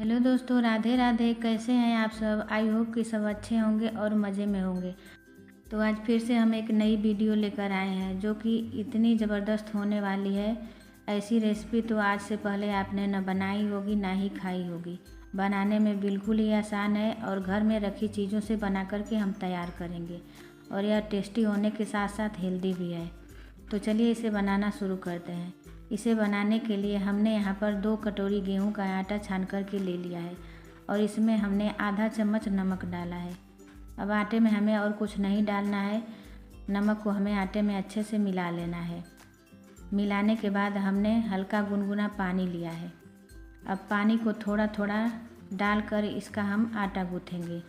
Hello दोस्तों, राधे राधे। कैसे हैं आप सब? आई होप कि सब अच्छे होंगे और मज़े में होंगे। तो आज फिर से हम एक नई वीडियो लेकर आए हैं जो कि इतनी ज़बरदस्त होने वाली है। ऐसी रेसिपी तो आज से पहले आपने न बनाई होगी ना ही खाई होगी। बनाने में बिल्कुल ही आसान है और घर में रखी चीज़ों से बना करके हम तैयार करेंगे। और यह टेस्टी होने के साथ साथ हेल्दी भी है। तो चलिए इसे बनाना शुरू करते हैं। इसे बनाने के लिए हमने यहाँ पर 2 कटोरी गेहूं का आटा छान करके ले लिया है और इसमें हमने आधा चम्मच नमक डाला है। अब आटे में हमें और कुछ नहीं डालना है। नमक को हमें आटे में अच्छे से मिला लेना है। मिलाने के बाद हमने हल्का गुनगुना पानी लिया है। अब पानी को थोड़ा थोड़ा डालकर इसका हम आटा गूँथेंगे।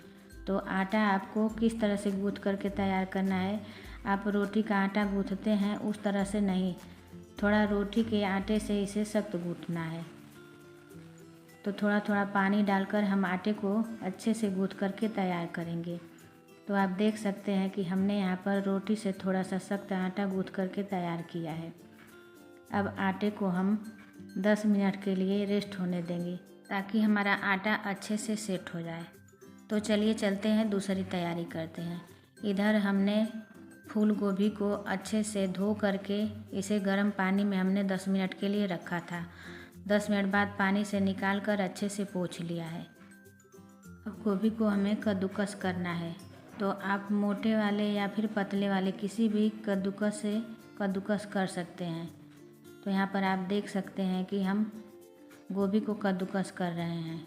तो आटा आपको किस तरह से गूँथ करके तैयार करना है, आप रोटी का आटा गूँथते हैं उस तरह से नहीं, थोड़ा रोटी के आटे से इसे सख्त गूँथना है। तो थोड़ा थोड़ा पानी डालकर हम आटे को अच्छे से गूँथ करके तैयार करेंगे। तो आप देख सकते हैं कि हमने यहाँ पर रोटी से थोड़ा सा सख्त आटा गूँथ करके तैयार किया है। अब आटे को हम 10 मिनट के लिए रेस्ट होने देंगे ताकि हमारा आटा अच्छे से सेट हो जाए। तो चलिए चलते हैं, दूसरी तैयारी करते हैं। इधर हमने फूल गोभी को अच्छे से धो करके इसे गर्म पानी में हमने 10 मिनट के लिए रखा था। 10 मिनट बाद पानी से निकाल कर अच्छे से पोंछ लिया है। अब गोभी को हमें कद्दूकस करना है। तो आप मोटे वाले या फिर पतले वाले किसी भी कद्दूकस से कद्दूकस कर सकते हैं। तो यहाँ पर आप देख सकते हैं कि हम गोभी को कद्दूकस कर रहे हैं।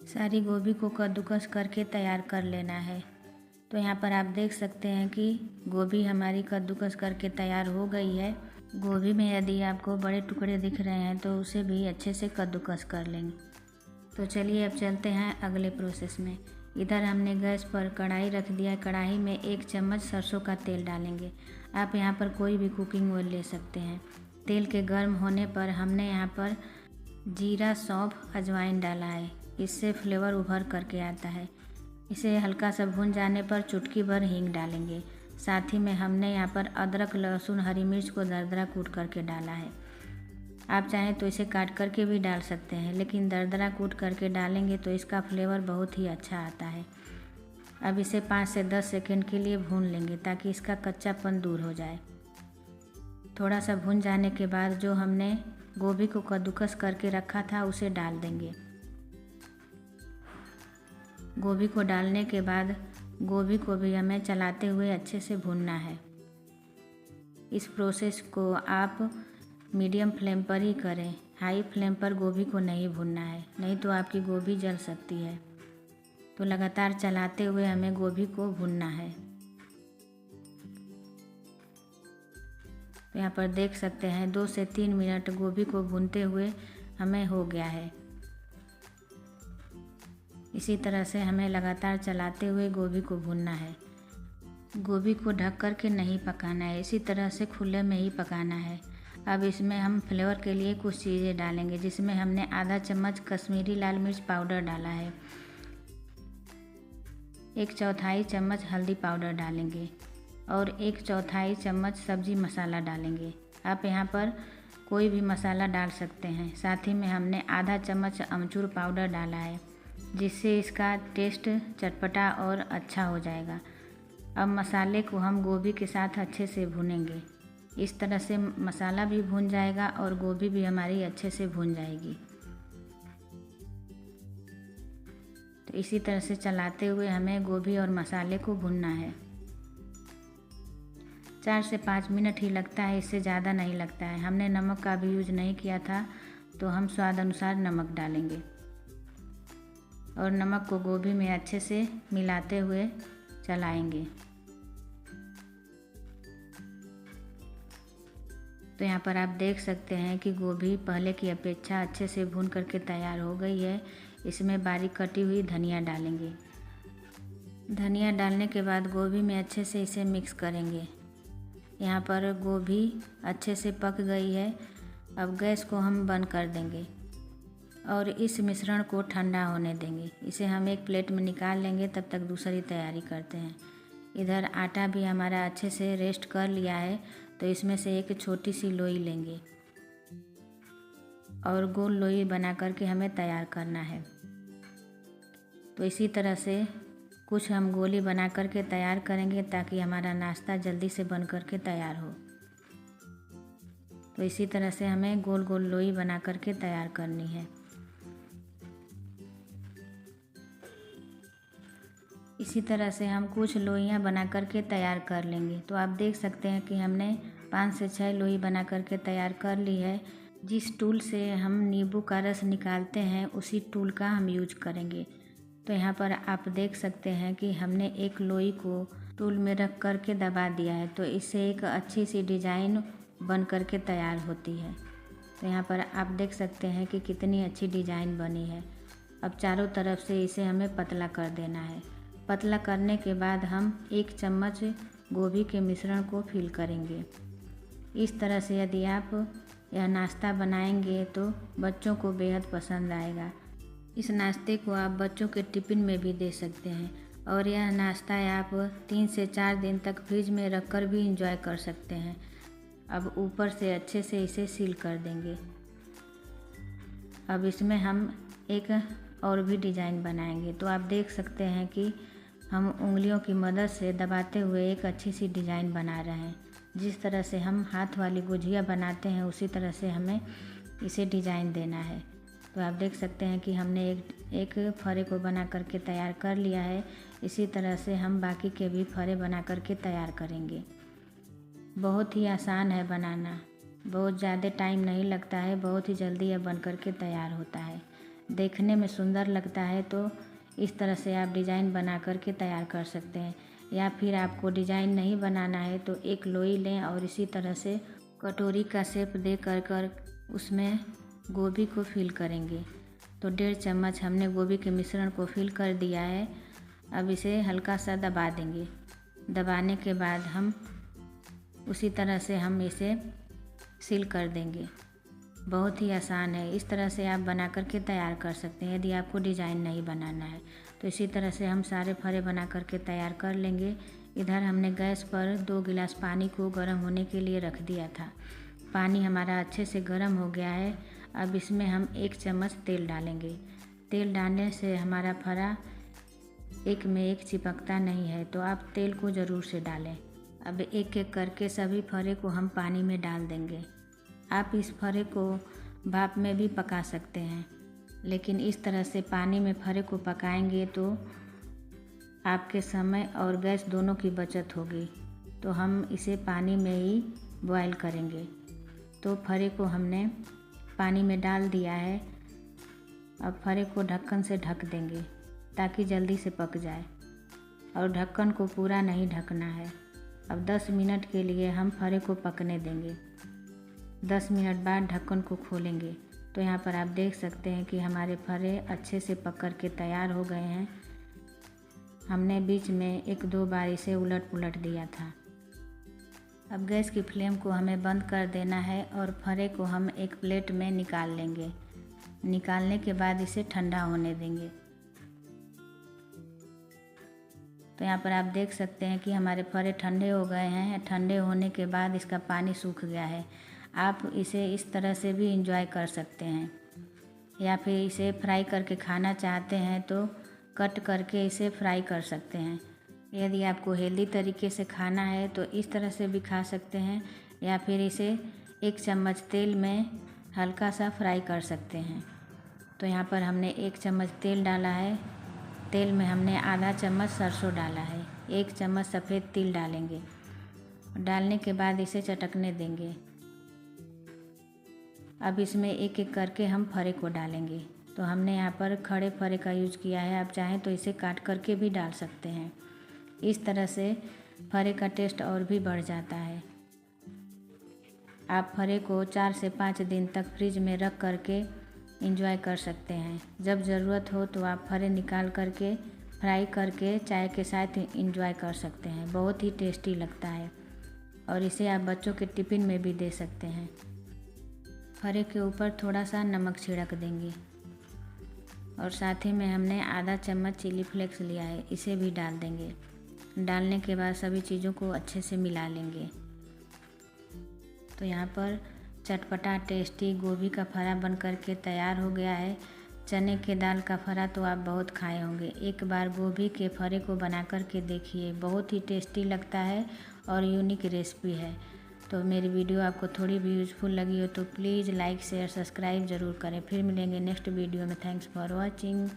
सारी गोभी को कद्दूकस करके तैयार कर लेना है। तो यहाँ पर आप देख सकते हैं कि गोभी हमारी कद्दूकस करके तैयार हो गई है। गोभी में यदि आपको बड़े टुकड़े दिख रहे हैं तो उसे भी अच्छे से कद्दूकस कर लेंगे। तो चलिए अब चलते हैं अगले प्रोसेस में। इधर हमने गैस पर कढ़ाई रख दिया है। कढ़ाई में 1 चम्मच सरसों का तेल डालेंगे। आप यहाँ पर कोई भी कुकिंग ऑयल ले सकते हैं। तेल के गर्म होने पर हमने यहाँ पर जीरा, सौंफ, अजवाइन डाला है। इससे फ्लेवर उभर करके आता है। इसे हल्का सा भून जाने पर चुटकी भर हींग डालेंगे। साथ ही में हमने यहाँ पर अदरक, लहसुन, हरी मिर्च को दरदरा कूट करके डाला है। आप चाहें तो इसे काट करके भी डाल सकते हैं, लेकिन दरदरा कूट करके डालेंगे तो इसका फ्लेवर बहुत ही अच्छा आता है। अब इसे 5 से 10 सेकंड के लिए भून लेंगे ताकि इसका कच्चापन दूर हो जाए। थोड़ा सा भून जाने के बाद जो हमने गोभी को कद्दूकस करके रखा था उसे डाल देंगे। गोभी को डालने के बाद गोभी को भी हमें चलाते हुए अच्छे से भूनना है। इस प्रोसेस को आप मीडियम फ्लेम पर ही करें। हाई फ्लेम पर गोभी को नहीं भूनना है, नहीं तो आपकी गोभी जल सकती है। तो लगातार चलाते हुए हमें गोभी को भूनना है। तो यहाँ पर देख सकते हैं 2 से 3 मिनट गोभी को भूनते हुए हमें हो गया है। इसी तरह से हमें लगातार चलाते हुए गोभी को भूनना है। गोभी को ढक कर के नहीं पकाना है, इसी तरह से खुले में ही पकाना है। अब इसमें हम फ्लेवर के लिए कुछ चीज़ें डालेंगे, जिसमें हमने आधा चम्मच कश्मीरी लाल मिर्च पाउडर डाला है। 1/4 चम्मच हल्दी पाउडर डालेंगे और 1/4 चम्मच सब्जी मसाला डालेंगे। आप यहाँ पर कोई भी मसाला डाल सकते हैं। साथ ही में हमने आधा चम्मच अमचूर पाउडर डाला है, जिससे इसका टेस्ट चटपटा और अच्छा हो जाएगा। अब मसाले को हम गोभी के साथ अच्छे से भूनेंगे। इस तरह से मसाला भी भून जाएगा और गोभी भी हमारी अच्छे से भून जाएगी। तो इसी तरह से चलाते हुए हमें गोभी और मसाले को भूनना है। 4 से 5 मिनट ही लगता है, इससे ज़्यादा नहीं लगता है। हमने नमक का भी यूज नहीं किया था, तो हम स्वाद अनुसार नमक डालेंगे और नमक को गोभी में अच्छे से मिलाते हुए चलाएंगे। तो यहाँ पर आप देख सकते हैं कि गोभी पहले की अपेक्षा अच्छे से भून करके तैयार हो गई है। इसमें बारीक कटी हुई धनिया डालेंगे। धनिया डालने के बाद गोभी में अच्छे से इसे मिक्स करेंगे। यहाँ पर गोभी अच्छे से पक गई है। अब गैस को हम बंद कर देंगे और इस मिश्रण को ठंडा होने देंगे। इसे हम एक प्लेट में निकाल लेंगे, तब तक दूसरी तैयारी करते हैं। इधर आटा भी हमारा अच्छे से रेस्ट कर लिया है, तो इसमें से एक छोटी सी लोई लेंगे। और गोल लोई बना करके हमें तैयार करना है। तो इसी तरह से कुछ हम गोली बना करके तैयार करेंगे ताकि हमारा नाश्ता जल्दी से बन करके तैयार हो। तो इसी तरह से हमें गोल गोल लोई बना करके तैयार करनी है। इसी तरह से हम कुछ लोइयाँ बना करके तैयार कर लेंगे। तो आप देख सकते हैं कि हमने 5 से 6 लोई बना करके तैयार कर ली है। जिस टूल से हम नींबू का रस निकालते हैं उसी टूल का हम यूज करेंगे। तो यहाँ पर आप देख सकते हैं कि हमने एक लोई को टूल में रख करके दबा दिया है। तो इससे एक अच्छी सी डिज़ाइन बन करके तैयार होती है। तो यहाँ पर आप देख सकते हैं कि कितनी अच्छी डिज़ाइन बनी है। अब चारों तरफ से इसे हमें पतला कर देना है। पतला करने के बाद हम 1 चम्मच गोभी के मिश्रण को फिल करेंगे। इस तरह से यदि आप यह नाश्ता बनाएंगे तो बच्चों को बेहद पसंद आएगा। इस नाश्ते को आप बच्चों के टिफ़िन में भी दे सकते हैं और यह नाश्ता आप 3 से 4 दिन तक फ्रिज में रख कर भी इंजॉय कर सकते हैं। अब ऊपर से अच्छे से इसे सील कर देंगे। अब इसमें हम एक और भी डिज़ाइन बनाएंगे। तो आप देख सकते हैं कि हम उंगलियों की मदद से दबाते हुए एक अच्छी सी डिज़ाइन बना रहे हैं। जिस तरह से हम हाथ वाली गुझिया बनाते हैं उसी तरह से हमें इसे डिज़ाइन देना है। तो आप देख सकते हैं कि हमने एक फरे को बना करके तैयार कर लिया है। इसी तरह से हम बाकी के भी फरे बना करके तैयार करेंगे। बहुत ही आसान है बनाना, बहुत ज़्यादा टाइम नहीं लगता है, बहुत ही जल्दी यह बन करके तैयार होता है। देखने में सुंदर लगता है। तो इस तरह से आप डिज़ाइन बना करके तैयार कर सकते हैं। या फिर आपको डिज़ाइन नहीं बनाना है तो एक लोई लें और इसी तरह से कटोरी का शेप दे कर उसमें गोभी को फिल करेंगे। तो 1.5 चम्मच हमने गोभी के मिश्रण को फिल कर दिया है। अब इसे हल्का सा दबा देंगे। दबाने के बाद हम उसी तरह से हम इसे सील कर देंगे। बहुत ही आसान है। इस तरह से आप बना करके तैयार कर सकते हैं यदि आपको डिज़ाइन नहीं बनाना है। तो इसी तरह से हम सारे फरे बना करके तैयार कर लेंगे। इधर हमने गैस पर 2 गिलास पानी को गर्म होने के लिए रख दिया था। पानी हमारा अच्छे से गर्म हो गया है। अब इसमें हम 1 चम्मच तेल डालेंगे। तेल डालने से हमारा फरा एक में एक चिपकता नहीं है। तो आप तेल को ज़रूर से डालें। अब एक एक करके सभी फरे को हम पानी में डाल देंगे। आप इस फरे को भाप में भी पका सकते हैं, लेकिन इस तरह से पानी में फरे को पकाएंगे तो आपके समय और गैस दोनों की बचत होगी। तो हम इसे पानी में ही बॉयल करेंगे। तो फरे को हमने पानी में डाल दिया है। अब फरे को ढक्कन से ढक देंगे ताकि जल्दी से पक जाए और ढक्कन को पूरा नहीं ढकना है। अब 10 मिनट के लिए हम फरे को पकने देंगे। 10 मिनट बाद ढक्कन को खोलेंगे। तो यहाँ पर आप देख सकते हैं कि हमारे फरे अच्छे से पक कर के तैयार हो गए हैं। हमने बीच में 1-2 बार इसे उलट पुलट दिया था। अब गैस की फ्लेम को हमें बंद कर देना है और फरे को हम एक प्लेट में निकाल लेंगे। निकालने के बाद इसे ठंडा होने देंगे। तो यहाँ पर आप देख सकते हैं कि हमारे फरे ठंडे हो गए हैं। ठंडे होने के बाद इसका पानी सूख गया है। आप इसे इस तरह से भी इंजॉय कर सकते हैं या फिर इसे फ्राई करके खाना चाहते हैं तो कट करके इसे फ्राई कर सकते हैं। यदि आपको हेल्दी तरीके से खाना है तो इस तरह से भी खा सकते हैं या फिर इसे 1 चम्मच तेल में हल्का सा फ्राई कर सकते हैं। तो यहाँ पर हमने 1 चम्मच तेल डाला है। तेल में हमने आधा चम्मच सरसों डाला है। 1 चम्मच सफ़ेद तिल डालेंगे। डालने के बाद इसे चटकने देंगे। अब इसमें एक एक करके हम फरे को डालेंगे। तो हमने यहाँ पर खड़े फरे का यूज़ किया है। आप चाहें तो इसे काट करके भी डाल सकते हैं। इस तरह से फरे का टेस्ट और भी बढ़ जाता है। आप फरे को 4 से 5 दिन तक फ्रिज में रख करके एंजॉय कर सकते हैं। जब ज़रूरत हो तो आप फरे निकाल करके फ्राई करके चाय के साथ एंजॉय कर सकते हैं। बहुत ही टेस्टी लगता है और इसे आप बच्चों के टिफ़िन में भी दे सकते हैं। फरे के ऊपर थोड़ा सा नमक छिड़क देंगे और साथ ही में हमने आधा चम्मच चिली फ्लेक्स लिया है, इसे भी डाल देंगे। डालने के बाद सभी चीज़ों को अच्छे से मिला लेंगे। तो यहाँ पर चटपटा टेस्टी गोभी का फरा बन कर के तैयार हो गया है। चने के दाल का फरा तो आप बहुत खाए होंगे, एक बार गोभी के फरे को बना कर के देखिए, बहुत ही टेस्टी लगता है और यूनिक रेसिपी है। तो मेरी वीडियो आपको थोड़ी भी यूज़फुल लगी हो तो प्लीज़ लाइक शेयर सब्सक्राइब ज़रूर करें। फिर मिलेंगे नेक्स्ट वीडियो में। Thanks for watching.